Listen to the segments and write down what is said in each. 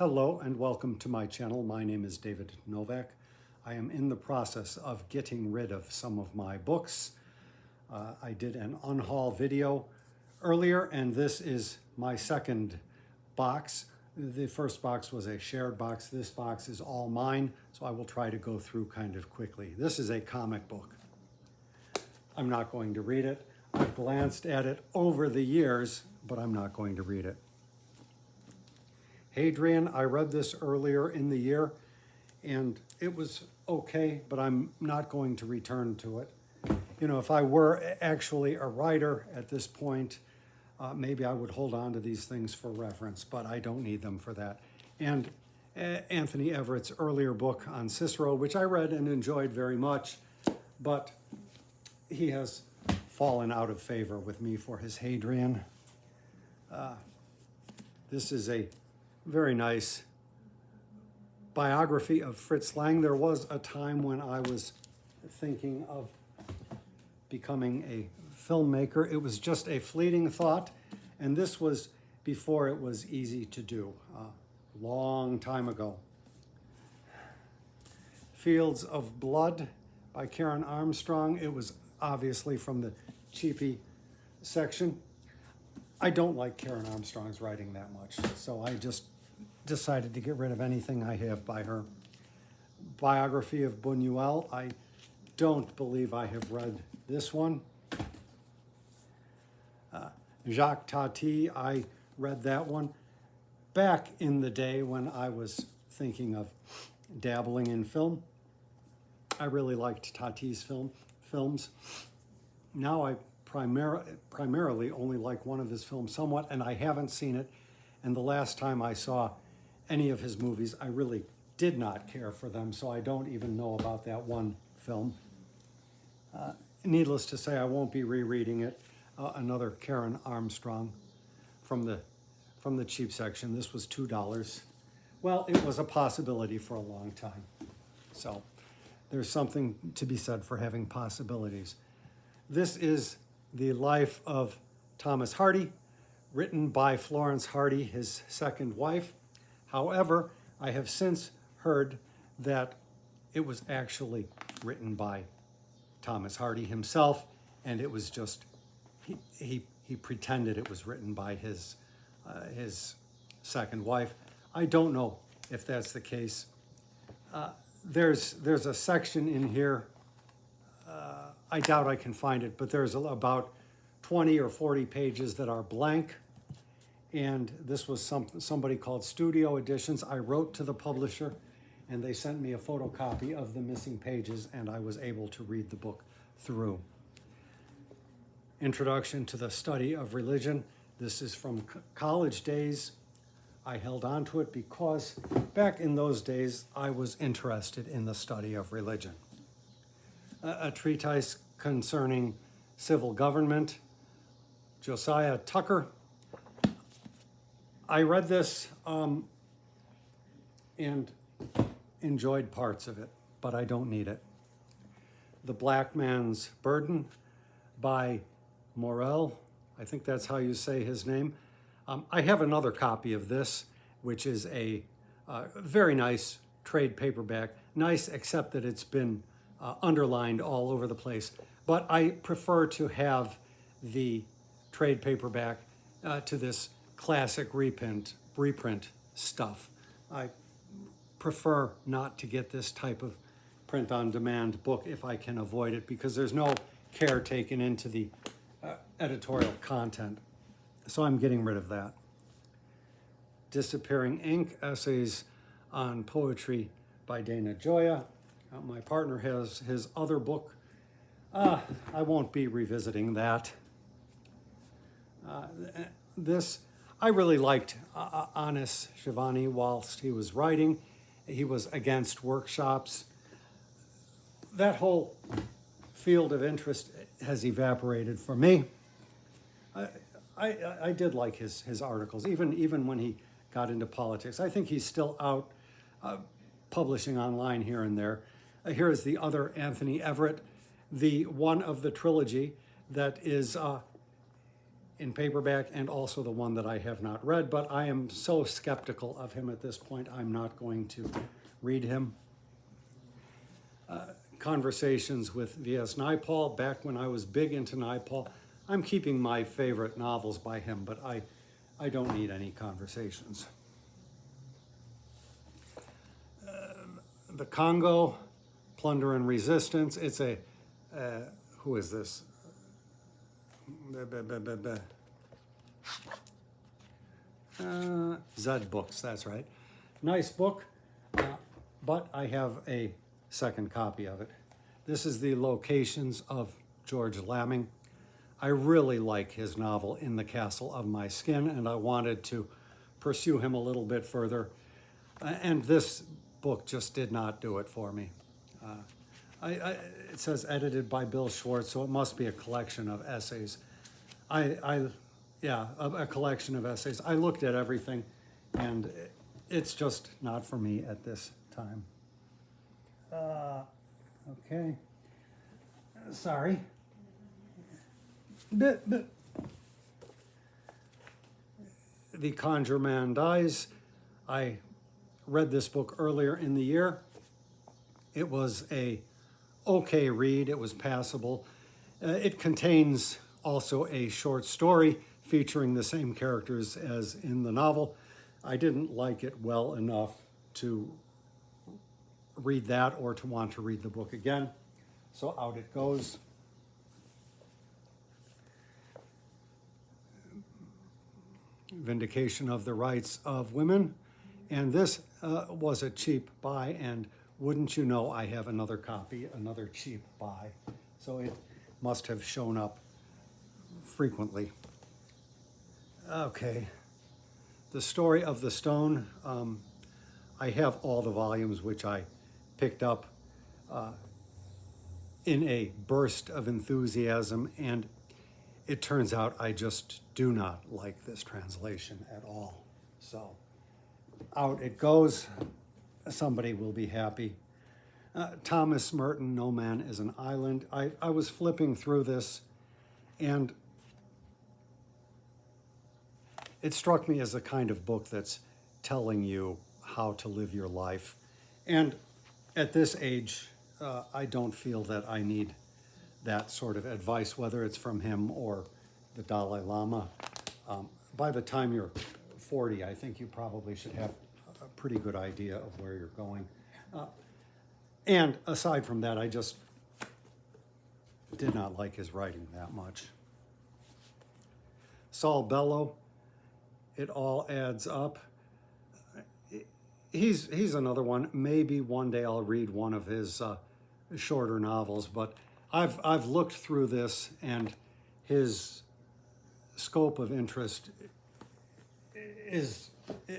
Hello and welcome to my channel. My name is David Novak. I am in the process of getting rid of some of my books. I did an Unhaul video earlier, and this is my second box. The first box was a shared box. This box is all mine, so I will try to go through kind of quickly. This is a comic book. I'm not going to read it. I've glanced at it over the years, but I'm not going to read it. Hadrian, I read this earlier in the year, and it was okay, but I'm not going to return to it. You know, if I were actually a writer at this point, maybe I would hold on to these things for reference, but I don't need them for that. And Anthony Everett's earlier book on Cicero, which I read and enjoyed very much, but he has fallen out of favor with me for his Hadrian. This is a very nice biography of Fritz Lang. There was a time when I was thinking of becoming a filmmaker. It was just a fleeting thought, and this was before it was easy to do, a long time ago. Fields of Blood by Karen Armstrong. It was obviously from the cheapy section. I don't like Karen Armstrong's writing that much, so I just decided to get rid of anything I have by her. Biography of Buñuel. I don't believe I have read this one. Jacques Tati, I read that one back in the day when I was thinking of dabbling in film. I really liked Tati's films. Now I primarily only like one of his films somewhat, and I haven't seen it. And the last time I saw any of his movies, I really did not care for them, so I don't even know about that one film. Needless to say, I won't be rereading it. Another Karen Armstrong from the cheap section. This was $2. Well, it was a possibility for a long time. So there's something to be said for having possibilities. This is The Life of Thomas Hardy, written by Florence Hardy, his second wife. However, I have since heard that it was actually written by Thomas Hardy himself, and it was just, he pretended it was written by his second wife. I don't know if that's the case. There's a section in here, I doubt I can find it, but there's about 20 or 40 pages that are blank. And this was somebody called Studio Editions. I wrote to the publisher, and they sent me a photocopy of the missing pages, and I was able to read the book through. Introduction to the Study of Religion. This is from college days. I held on to it because back in those days, I was interested in the study of religion. A treatise concerning civil government, Josiah Tucker. I read this and enjoyed parts of it, but I don't need it. The Black Man's Burden by Morel. I think that's how you say his name. I have another copy of this, which is a very nice trade paperback. Nice, except that it's been underlined all over the place. But I prefer to have the trade paperback to this classic reprint stuff. I prefer not to get this type of print-on-demand book if I can avoid it, because there's no care taken into the editorial content. So I'm getting rid of that. Disappearing Ink, Essays on Poetry by Dana Gioia. My partner has his other book. I won't be revisiting that. I really liked Anis Shivani whilst he was writing. He was against workshops. That whole field of interest has evaporated for me. I did like his articles, even when he got into politics. I think he's still out publishing online here and there. Here is the other Anthony Everett, the one of the trilogy that is in paperback, and also the one that I have not read, but I am so skeptical of him at this point, I'm not going to read him. Conversations with V.S. Naipaul, back when I was big into Naipaul. I'm keeping my favorite novels by him, but I don't need any conversations. The Congo, Plunder and Resistance. It's a, who is this? Zed Books, that's right. Nice book, but I have a second copy of it. This is the Locations of George Lamming. I really like his novel In the Castle of My Skin, and I wanted to pursue him a little bit further. And this book just did not do it for me. It says edited by Bill Schwartz, so it must be a collection of essays. Yeah, a collection of essays. I looked at everything, and it's just not for me at this time. Okay. Sorry. The Conjure Man Dies. I read this book earlier in the year. It was a okay read. It was passable. It contains also a short story featuring the same characters as in the novel. I didn't like it well enough to read that or to want to read the book again. So out it goes. Vindication of the Rights of Women. And this was a cheap buy, and wouldn't you know, I have another copy, another cheap buy. So it must have shown up frequently. Okay. The Story of the Stone. I have all the volumes which I picked up in a burst of enthusiasm, and it turns out I just do not like this translation at all. So out it goes. Somebody will be happy. Thomas Merton, No Man is an Island. I was flipping through this, and it struck me as a kind of book that's telling you how to live your life. And at this age, I don't feel that I need that sort of advice, whether it's from him or the Dalai Lama. By the time you're 40, I think you probably should have a pretty good idea of where you're going. And aside from that, I just did not like his writing that much. Saul Bellow, It All Adds Up. He's another one. Maybe one day I'll read one of his shorter novels, but I've looked through this, and his scope of interest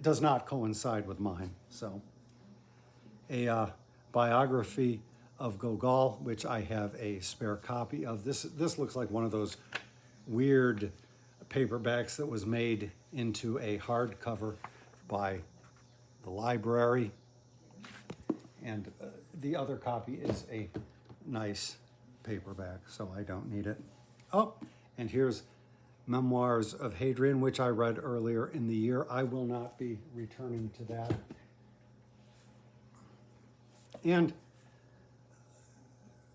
does not coincide with mine. So, a biography of Gogol, which I have a spare copy of. This looks like one of those weird paperbacks that was made into a hardcover by the library, and the other copy is a nice paperback, so I don't need it. Oh, and here's Memoirs of Hadrian, which I read earlier in the year. I will not be returning to that. And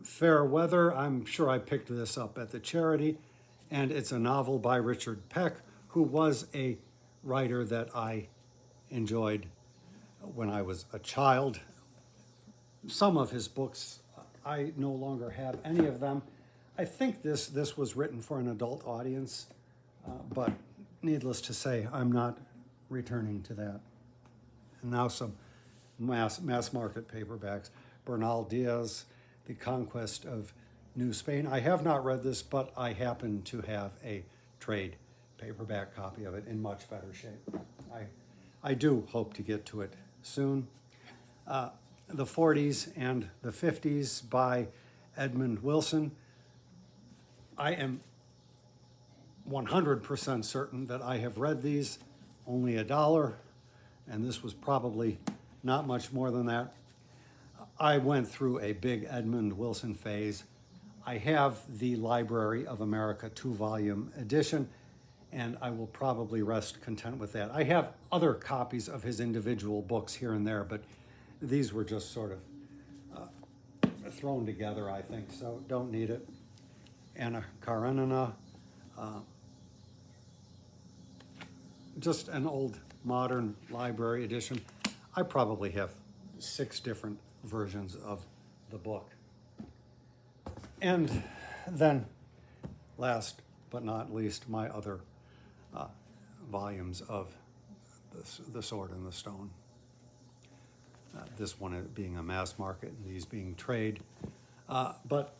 Fair Weather, I'm sure I picked this up at the charity, and it's a novel by Richard Peck, who was a writer that I enjoyed when I was a child. Some of his books, I no longer have any of them. I think this was written for an adult audience, but needless to say, I'm not returning to that. And now some mass market paperbacks. Bernal Diaz, The Conquest of New Spain. I have not read this, but I happen to have a trade paperback copy of it in much better shape. I do hope to get to it soon. The 40s and the 50s by Edmund Wilson. I am 100% certain that I have read these, only $1, and this was probably not much more than that. I went through a big Edmund Wilson phase. I have the Library of America 2-volume edition, and I will probably rest content with that. I have other copies of his individual books here and there, but these were just sort of thrown together, I think, so don't need it. Anna Karenina, just an old modern library edition. I probably have 6 different versions of the book. And then, last but not least, my other volumes of The Sword and the Stone. This one being a mass market and these being trade. But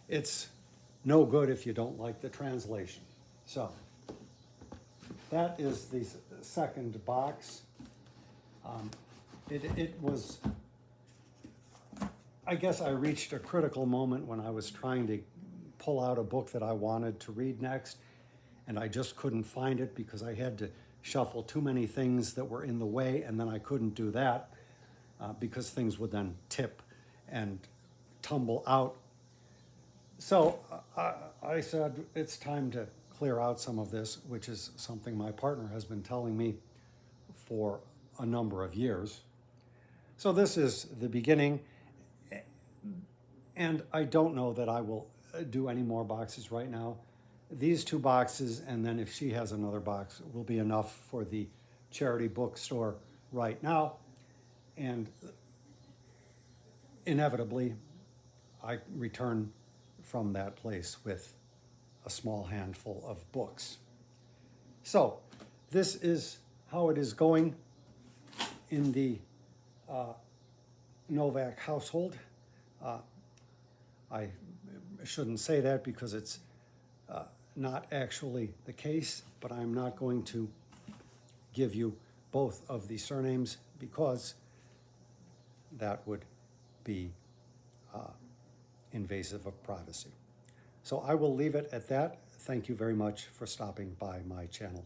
it's no good if you don't like the translation. So that is the second box. It was, I guess I reached a critical moment when I was trying to pull out a book that I wanted to read next, and I just couldn't find it because I had to shuffle too many things that were in the way, and then I couldn't do that because things would then tip and tumble out. So I said, it's time to clear out some of this, which is something my partner has been telling me for a number of years. So this is the beginning, and I don't know that I will do any more boxes right now. These 2 boxes, and then if she has another box, will be enough for the charity bookstore right now. And inevitably, I return from that place with a small handful of books. So this is how it is going in the Novak household. I shouldn't say that because it's not actually the case, but I'm not going to give you both of the surnames because that would be invasive of privacy. So I will leave it at that. Thank you very much for stopping by my channel.